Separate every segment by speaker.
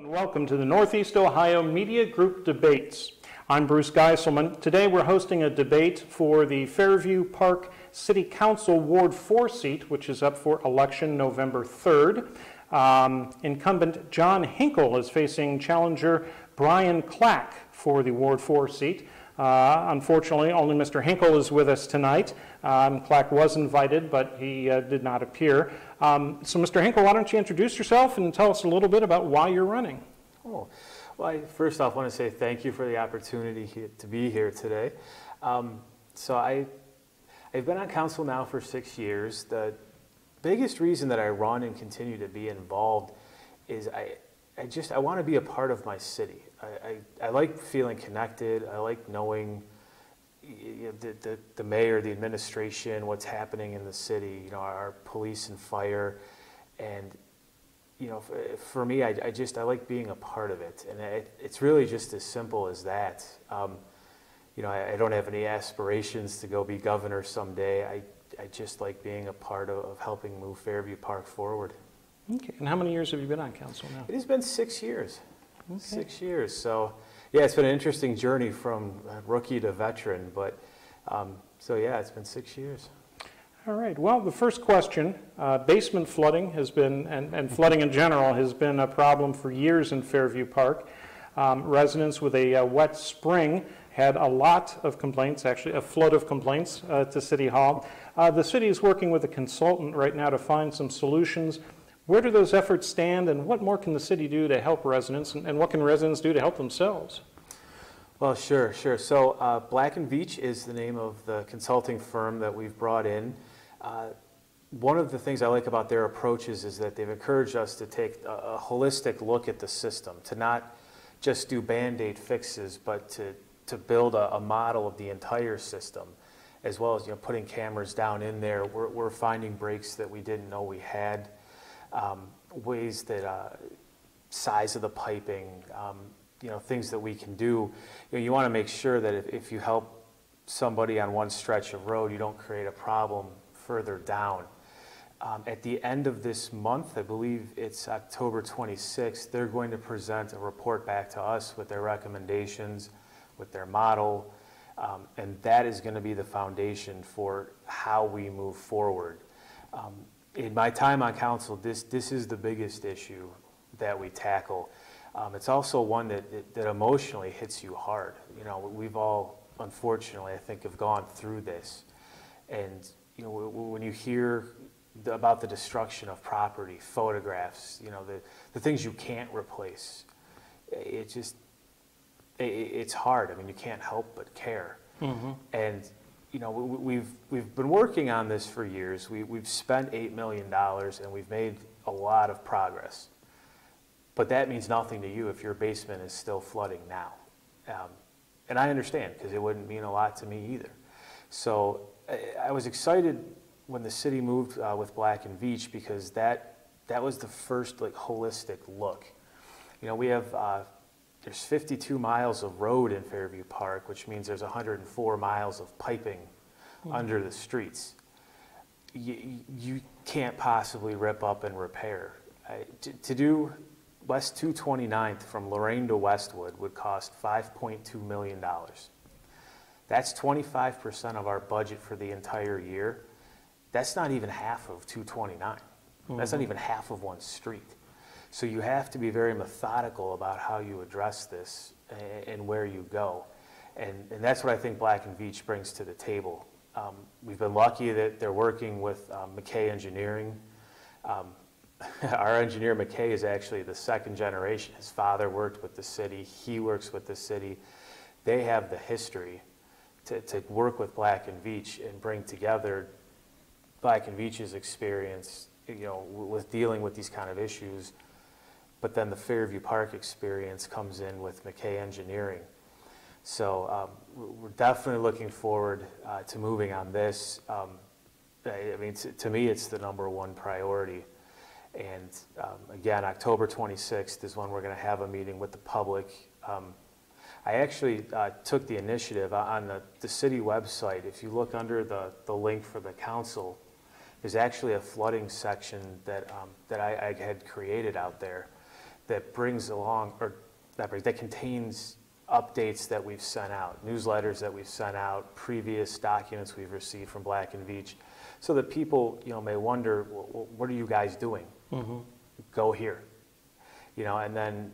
Speaker 1: Welcome to the Northeast Ohio Media Group Debates. I'm Bruce Geiselman. Today we're hosting a debate for the Fairview Park City Council Ward 4 seat, which is up for election November 3rd. Incumbent John Hinkel is facing challenger Brian Klak for the Ward 4 seat. Unfortunately, only Mr. Hinkel is with us tonight. Klak was invited, but he did not appear. So Mr. Hinkel, why don't you introduce yourself and tell us a little bit about why you're running?
Speaker 2: Oh, well, I first off want to say thank you for the opportunity to be here today. So I've been on council now for 6 years. The biggest reason that I run and continue to be involved is I want to be a part of my city. I like feeling connected. I like knowing the mayor, the administration, what's happening in the city, our police and fire. And, for me, I like being a part of it. And it's really just as simple as that. I don't have any aspirations to go be governor someday. I just like being a part of helping move Fairview Park forward.
Speaker 1: Okay, and how many years have you been on council now?
Speaker 2: It has been 6 years.
Speaker 1: Okay.
Speaker 2: 6 years. So, yeah, it's been an interesting journey from rookie to veteran. But, so yeah, it's been 6 years.
Speaker 1: All right. Well, the first question, basement flooding has been, and flooding in general, has been a problem for years in Fairview Park. Residents with a wet spring had a lot of complaints, actually a flood of complaints to City Hall. The city is working with a consultant right now to find some solutions. Where do those efforts stand, and what more can the city do to help residents, and what can residents do to help themselves?
Speaker 2: Well, sure. So Black & Veatch is the name of the consulting firm that we've brought in. One of the things I like about their approaches is that they've encouraged us to take a holistic look at the system, to not just do Band-Aid fixes, but to build a model of the entire system, as well as putting cameras down in there. We're finding breaks that we didn't know we had. Ways that size of the piping, things that we can do. You want to make sure that if you help somebody on one stretch of road, you don't create a problem further down. At the end of this month, I believe it's October 26th, they're going to present a report back to us with their recommendations, with their model, and that is going to be the foundation for how we move forward. In my time on council, this is the biggest issue that we tackle. It's also one that emotionally hits you hard. We've all, unfortunately, I think, have gone through this. And, when you hear about the destruction of property, photographs, the things you can't replace, it's hard. I mean, you can't help but care. Mm-hmm. And we've been working on this for years. We've spent $8 million and we've made a lot of progress. But that means nothing to you if your basement is still flooding now. And I understand, because it wouldn't mean a lot to me either. So I was excited when the city moved with Black & Veatch, because that was the first holistic look. We have there's 52 miles of road in Fairview Park, which means there's 104 miles of piping under the streets. You can't possibly rip up and repair. To do West 229th from Lorraine to Westwood would cost $5.2 million. That's 25% of our budget for the entire year. That's not even half of 229. Mm-hmm. That's not even half of one street. So you have to be very methodical about how you address this and where you go. And that's what I think Black & Veatch brings to the table. We've been lucky that they're working with McKay Engineering. Our engineer McKay is actually the second generation. His father worked with the city. He works with the city. They have the history to work with Black & Veatch and bring together Black & Veatch's experience, with dealing with these kind of issues. But then the Fairview Park experience comes in with McKay Engineering. So we're definitely looking forward to moving on this. I mean, to me, it's the #1 priority. And again, October 26th is when we're going to have a meeting with the public. I actually took the initiative on the city website. If you look under the link for the council, there's actually a flooding section that I had created out there that brings along, or that contains updates that we've sent out, newsletters that we've sent out, previous documents we've received from Black and Veatch, so that people, may wonder, well, what are you guys doing? Mm-hmm. Go here. And then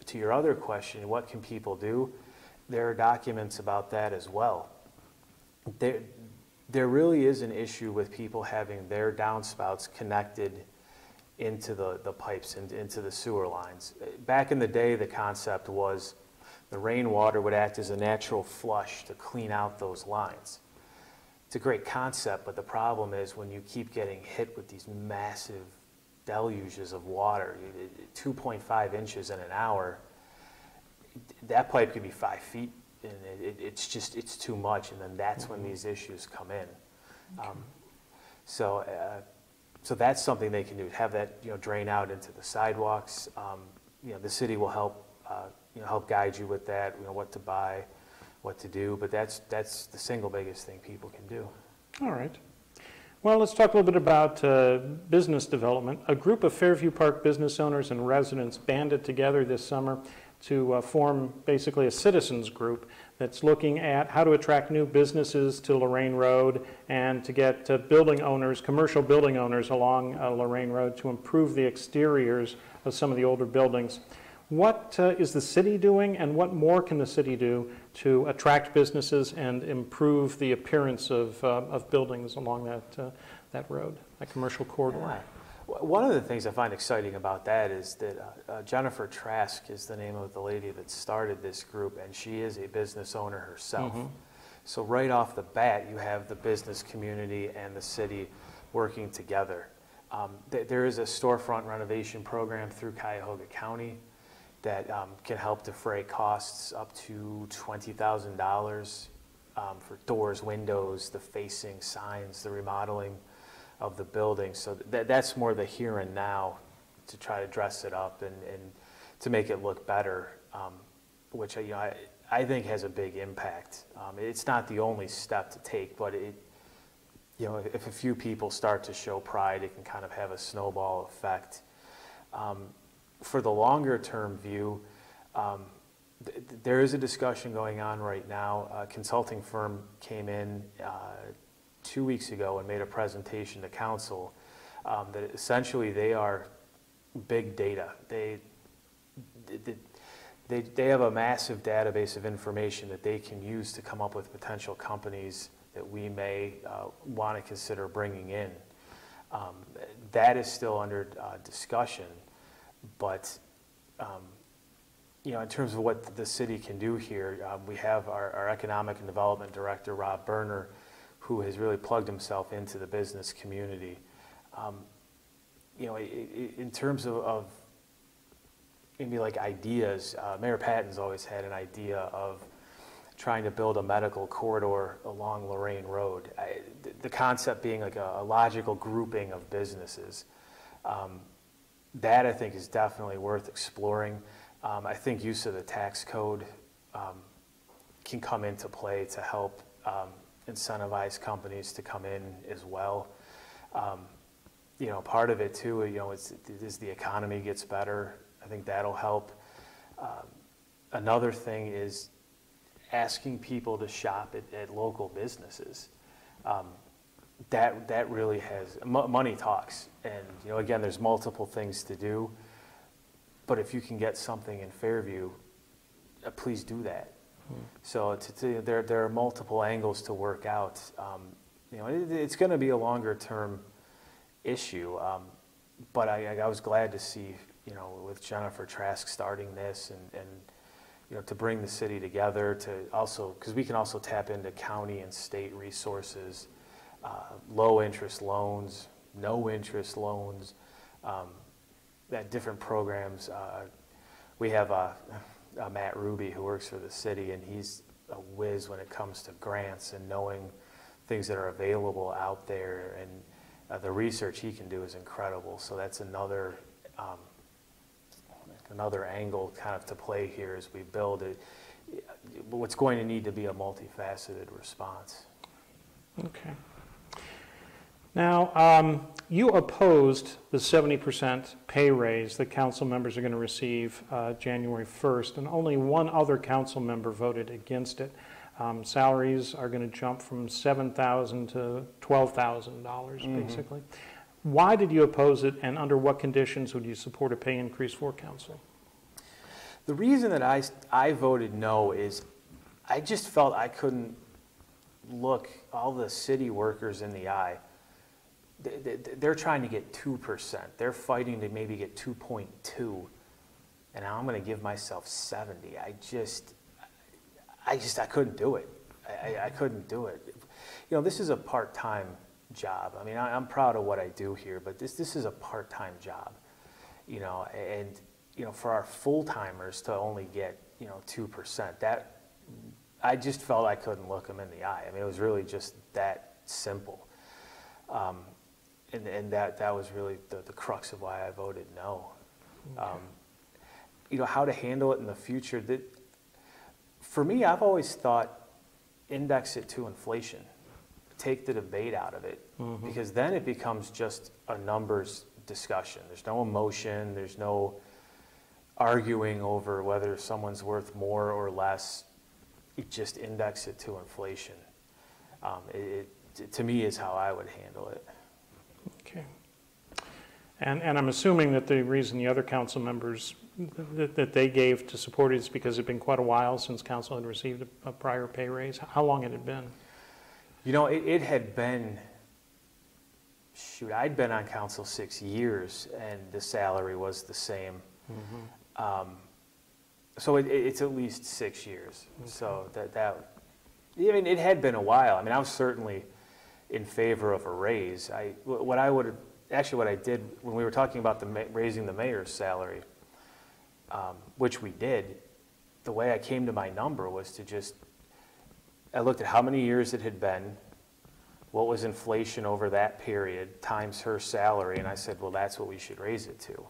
Speaker 2: to your other question, what can people do? There are documents about that as well. There really is an issue with people having their downspouts connected into the pipes and into the sewer lines. Back in the day, the concept was the rainwater would act as a natural flush to clean out those lines. It's a great concept, but the problem is when you keep getting hit with these massive deluges of water, 2.5 inches in an hour, that pipe could be 5 feet, and it's too much, and then that's when these issues come in. Okay. So that's something they can do, have that drain out into the sidewalks. The city will help help guide you with that, what to buy, what to do, but that's the single biggest thing people can do.
Speaker 1: All right. Well, let's talk a little bit about business development. A group of Fairview Park business owners and residents banded together this summer to form basically a citizens group that's looking at how to attract new businesses to Lorraine Road and to get commercial building owners along Lorraine Road to improve the exteriors of some of the older buildings. What is the city doing, and what more can the city do to attract businesses and improve the appearance of buildings along that road, that commercial corridor?
Speaker 2: Yeah. One of the things I find exciting about that is that Jennifer Trask is the name of the lady that started this group, and she is a business owner herself. Mm-hmm. So right off the bat, you have the business community and the city working together. There is a storefront renovation program through Cuyahoga County that can help defray costs up to $20,000 for doors, windows, the facing, signs, the remodeling of the building. So that's more the here and now to try to dress it up and to make it look better, which I think has a big impact. It's not the only step to take, but if a few people start to show pride, it can kind of have a snowball effect. For the longer term view, there is a discussion going on right now. A consulting firm came in 2 weeks ago and made a presentation to council that essentially they are big data. They have a massive database of information that they can use to come up with potential companies that we may want to consider bringing in. That is still under discussion. But, in terms of what the city can do here, we have our Economic and Development Director, Rob Berner, who has really plugged himself into the business community. In terms of maybe like ideas, Mayor Patton's always had an idea of trying to build a medical corridor along Lorraine Road. The concept being like a logical grouping of businesses. That I think is definitely worth exploring. I think use of the tax code can come into play to help incentivize companies to come in as well. Part of it too, is the economy gets better. I think that'll help. Another thing is asking people to shop at local businesses. That really has, money talks, and again, there's multiple things to do, but if you can get something in Fairview, please do that. So there are multiple angles to work out. It's going to be a longer term issue, but I was glad to see, with Jennifer Trask starting this and to bring the city together to also, because we can also tap into county and state resources. Low interest loans, no interest loans, that different programs. We have Matt Ruby who works for the city, and he's a whiz when it comes to grants and knowing things that are available out there, and the research he can do is incredible. So that's another angle kind of to play here as we build it. What's going to need to be a multifaceted response.
Speaker 1: Okay. Now, you opposed the 70% pay raise that council members are going to receive January 1st, and only one other council member voted against it. Salaries are going to jump from $7,000 to $12,000, basically. Why did you oppose it, and under what conditions would you support a pay increase for council?
Speaker 2: The reason that I voted no is I just felt I couldn't look all the city workers in the eye. They're trying to get 2%. They're fighting to maybe get 2.2, and I'm going to give myself 70. I couldn't do it. I couldn't do it. You know, this is a part-time job. I mean, I'm proud of what I do here, but this is a part-time job. You know, and you know, for our full-timers to only get 2%, that I just felt I couldn't look them in the eye. I mean, it was really just that simple. And that was really the crux of why I voted no. Okay. You know, how to handle it in the future. For me, I've always thought index it to inflation. Take the debate out of it, because then it becomes just a numbers discussion. There's no emotion. There's no arguing over whether someone's worth more or less. You just index it to inflation. To me, is how I would handle it.
Speaker 1: Okay. And I'm assuming that the reason the other council members that they gave to support it is because it had been quite a while since council had received a prior pay raise. How long had it been?
Speaker 2: You know, it had been, I'd been on council 6 years, and the salary was the same. So it's at least 6 years. Okay. So I mean, it had been a while. I mean, I was certainly in favor of a raise. What I did when we were talking about raising the mayor's salary, which we did, the way I came to my number was I looked at how many years it had been, what was inflation over that period, times her salary, and I said, well, that's what we should raise it to.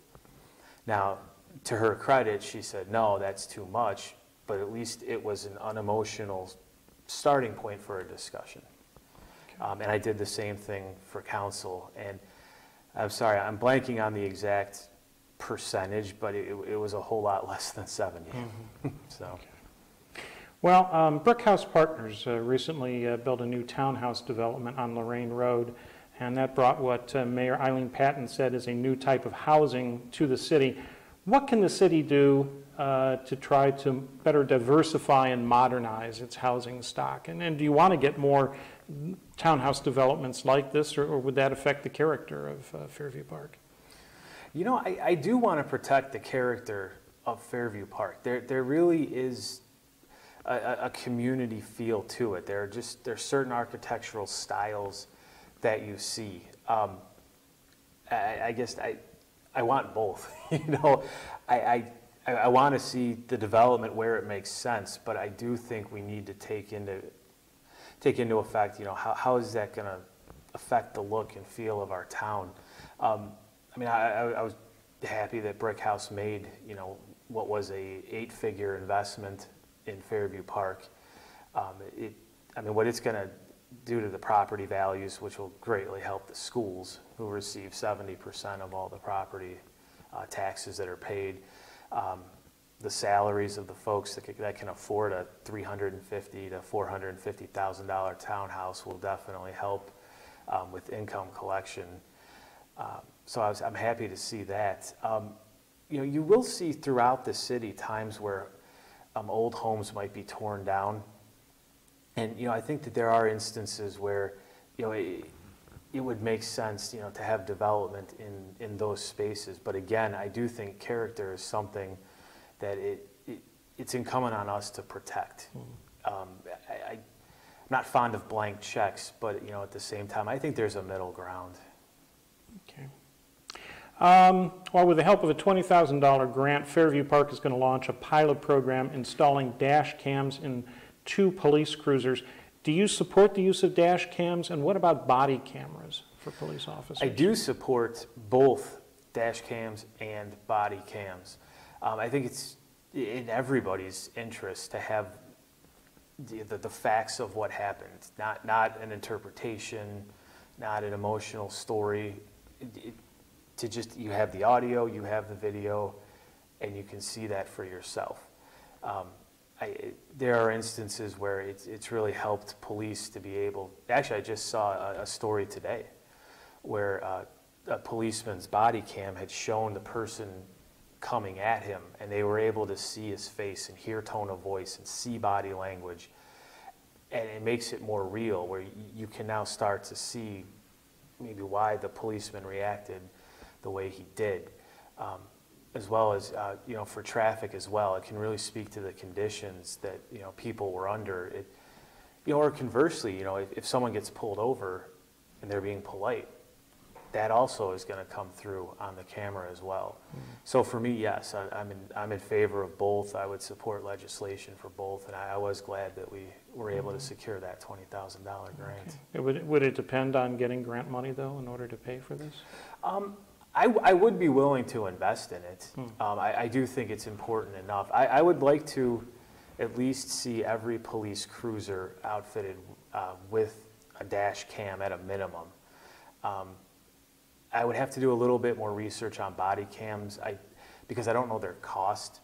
Speaker 2: Now, to her credit, she said, no, that's too much, but at least it was an unemotional starting point for a discussion. Okay. And I did the same thing for council, and I'm sorry, I'm blanking on the exact percentage, but it was a whole lot less than 70. So.
Speaker 1: Okay. Well, Brick House Partners recently built a new townhouse development on Lorraine Road, and that brought what Mayor Eileen Patton said is a new type of housing to the city. What can the city do to try to better diversify and modernize its housing stock? And do you want to get more townhouse developments like this, or would that affect the character of Fairview Park?
Speaker 2: You know, I do want to protect the character of Fairview Park. There really is a community feel to it. There's certain architectural styles that you see. I guess I want both. You know, I want to see the development where it makes sense, but I do think we need to take into effect, you know, how is that going to affect the look and feel of our town. I mean, I was happy that Brick House made, you know, what was a 8-figure investment in Fairview Park. I mean, what it's going to do to the property values, which will greatly help the schools, who receive 70% of all the property taxes that are paid. The salaries of the folks that can afford a $350,000 to $450,000 townhouse will definitely help with income collection. So I'm happy to see that. You know, you will see throughout the city times where old homes might be torn down. And, you know, I think that there are instances where, you know, it would make sense, you know, to have development in those spaces. But again, I do think character is something that it's incumbent on us to protect. I'm not fond of blank checks, but, you know, at the same time, I think there's a middle ground.
Speaker 1: Okay. Well, with the help of a $20,000 grant, Fairview Park is going to launch a pilot program installing dash cams in 2 police cruisers. Do you support the use of dash cams, and what about body cameras for police officers?
Speaker 2: I do support both dash cams and body cams. I think it's in everybody's interest to have the facts of what happened, not an interpretation, not an emotional story. To just, you have the audio, you have the video, and you can see that for yourself. There are instances where it's really helped police to be able, actually I just saw a story today where a policeman's body cam had shown the person coming at him, and they were able to see his face and hear tone of voice and see body language, and it makes it more real, where you can now start to see maybe why the policeman reacted the way he did. As well as, for traffic as well, it can really speak to the conditions that, people were under. Or conversely, if someone gets pulled over and they're being polite, that also is going to come through on the camera as well. So for me, yes, I'm in favor of both. I would support legislation for both, and I was glad that we were able to secure that $20,000 grant.
Speaker 1: Okay. Would it depend on getting grant money, though, in order to pay for this?
Speaker 2: I would be willing to invest in it. I do think it's important enough. I would like to at least see every police cruiser outfitted with a dash cam at a minimum. I would have to do a little bit more research on body cams because I don't know their cost.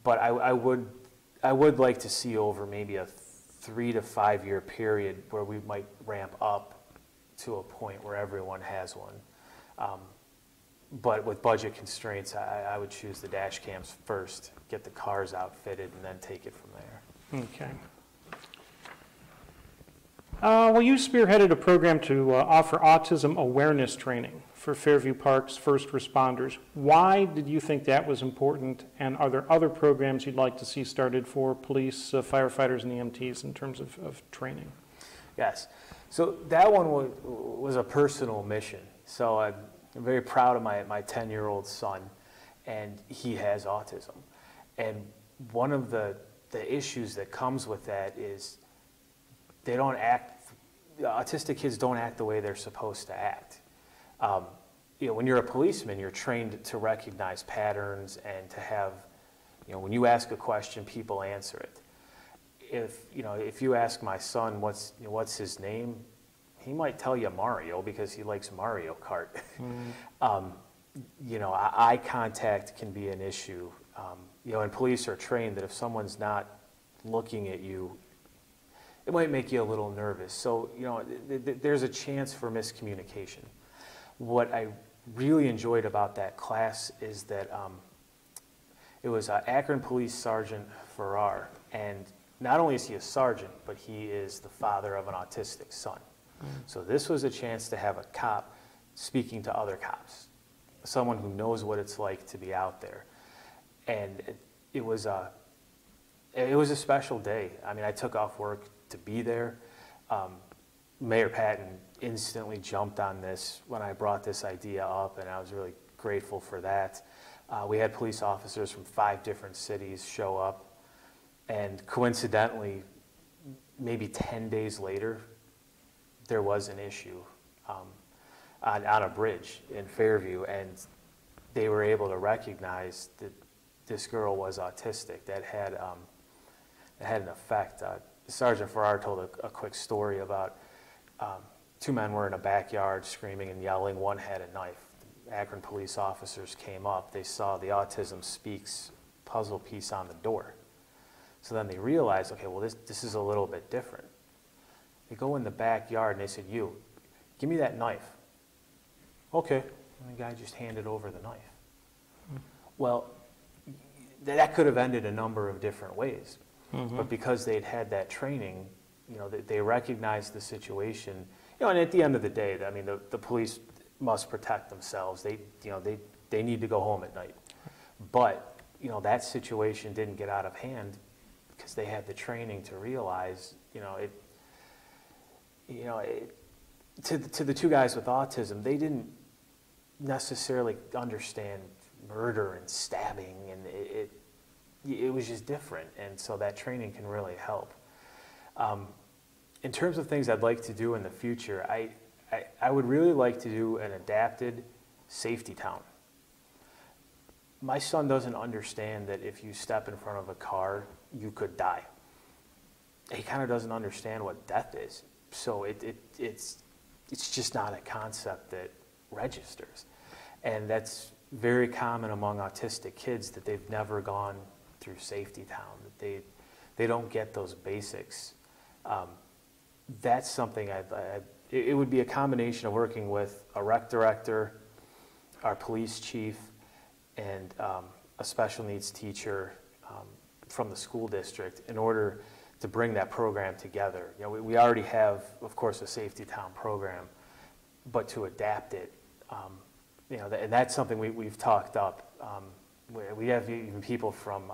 Speaker 2: But I would like to see over maybe a 3 to 5 year period where we might ramp up to a point where everyone has one. But with budget constraints, I would choose the dash cams first, get the cars outfitted, and then take it from there.
Speaker 1: Okay. Well, you spearheaded a program to offer autism awareness training for Fairview Park's first responders. Why did you think that was important, and are there other programs you'd like to see started for police, firefighters, and EMTs in terms of training?
Speaker 2: Yes. So that one was a personal mission. So I'm very proud of my 10-year-old son, and he has autism. And one of the issues that comes with that is they don't act, autistic kids don't act the way they're supposed to act. When you're a policeman, you're trained to recognize patterns and to have, when you ask a question, people answer it. If you ask my son what's his name, he might tell you Mario because he likes Mario Kart. Eye contact can be an issue. And police are trained that if someone's not looking at you, it might make you a little nervous. So, there's a chance for miscommunication. What I really enjoyed about that class is that it was Akron Police Sergeant Farrar, and not only is he a sergeant, but he is the father of an autistic son. So this was a chance to have a cop speaking to other cops, someone who knows what it's like to be out there. And it was a special day. I mean, I took off work to be there. Mayor Patton instantly jumped on this when I brought this idea up, and I was really grateful for that. We had police officers from 5 different cities show up, and coincidentally, maybe 10 days later, there was an issue on a bridge in Fairview, and they were able to recognize that this girl was autistic. That had an effect. Sergeant Farrar told a quick story about 2 men were in a backyard screaming and yelling. One had a knife. The Akron police officers came up. They saw the Autism Speaks puzzle piece on the door. So then they realized, okay, well, this is a little bit different. They go in the backyard and they said, "You, give me that knife." Okay. And the guy just handed over the knife. Well, that could have ended a number of different ways. But because they'd had that training, they recognized the situation. And at the end of the day, I mean, the police must protect themselves. They need to go home at night. But, that situation didn't get out of hand because they had the training to realize, to the 2 guys with autism, they didn't necessarily understand murder and stabbing, and it was just different, and so that training can really help. In terms of things I'd like to do in the future, I would really like to do an adapted safety town. My son doesn't understand that if you step in front of a car, you could die. He kind of doesn't understand what death is. So it's just not a concept that registers. And that's very common among autistic kids, that they've never gone through Safety Town, that they don't get those basics. That's something it would be a combination of working with a rec director, our police chief, and a special needs teacher from the school district in order to bring that program together. You know, we already have, of course, a Safety Town program, but to adapt it, you know, and that's something we've talked up. We have even people from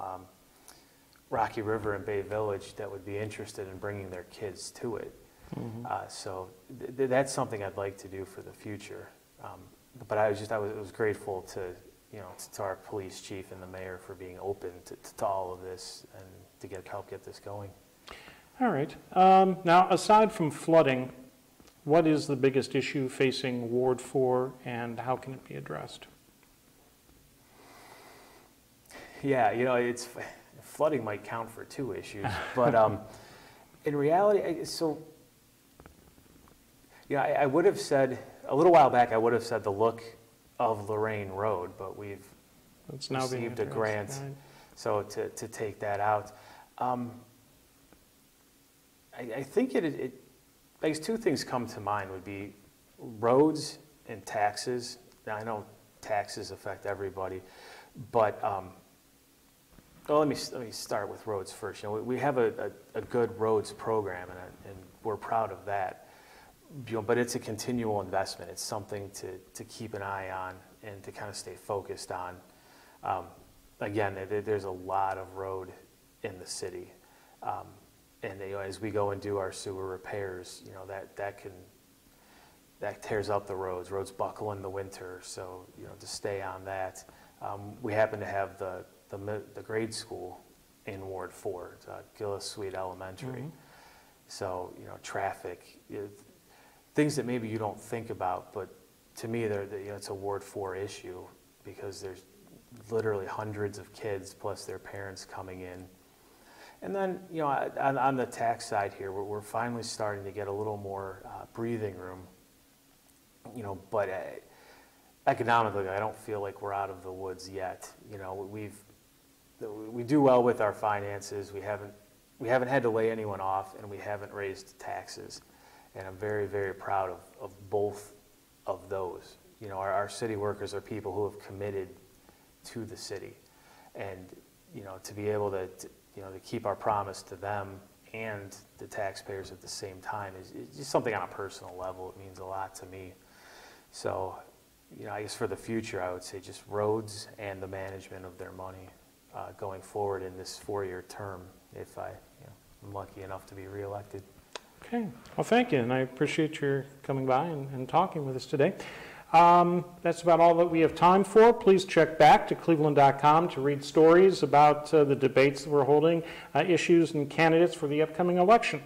Speaker 2: Rocky River and Bay Village that would be interested in bringing their kids to it. Mm-hmm. So that's something I'd like to do for the future. But I was grateful to, you know, to our police chief and the mayor for being open to all of this and to help get this going.
Speaker 1: All right. Now, aside from flooding, what is the biggest issue facing Ward 4 and how can it be addressed?
Speaker 2: Yeah, you know, flooding might count for 2 issues, but in reality, so, yeah, I would have said, a little while back, I would have said the look of Lorraine Road, but we've received a grant, right? So to take that out. I think I guess 2 things come to mind would be roads and taxes. Now, I know taxes affect everybody, but well, let me start with roads first. You know, we have a good roads program, and we're proud of that. You know, but it's a continual investment. It's something to keep an eye on and to kind of stay focused on. Again, there's a lot of road in the city, and you know, as we go and do our sewer repairs, you know, that tears up the roads. Roads buckle in the winter, so you know, to stay on that. We happen to have the grade school in Ward 4, Gillis Sweet Elementary. Mm-hmm. So, you know, traffic, things that maybe you don't think about, but to me, you know, it's a Ward 4 issue because there's literally hundreds of kids plus their parents coming in. And then, you know, on the tax side here, we're finally starting to get a little more breathing room, you know, but economically, I don't feel like we're out of the woods yet. You know, we do well with our finances. We haven't had to lay anyone off, and we haven't raised taxes. And I'm very, very proud of both of those. You know, our city workers are people who have committed to the city. And, you know, to be able to keep our promise to them and the taxpayers at the same time is just something on a personal level. It means a lot to me. So, you know, I guess for the future, I would say just roads and the management of their money going forward in this 4-year term if I'm lucky enough to be reelected.
Speaker 1: Okay. Well, thank you, and I appreciate your coming by and talking with us today. That's about all that we have time for. Please check back to cleveland.com to read stories about the debates that we're holding, issues and candidates for the upcoming election.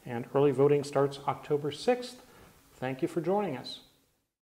Speaker 1: And early voting starts October 6th. Thank you for joining us.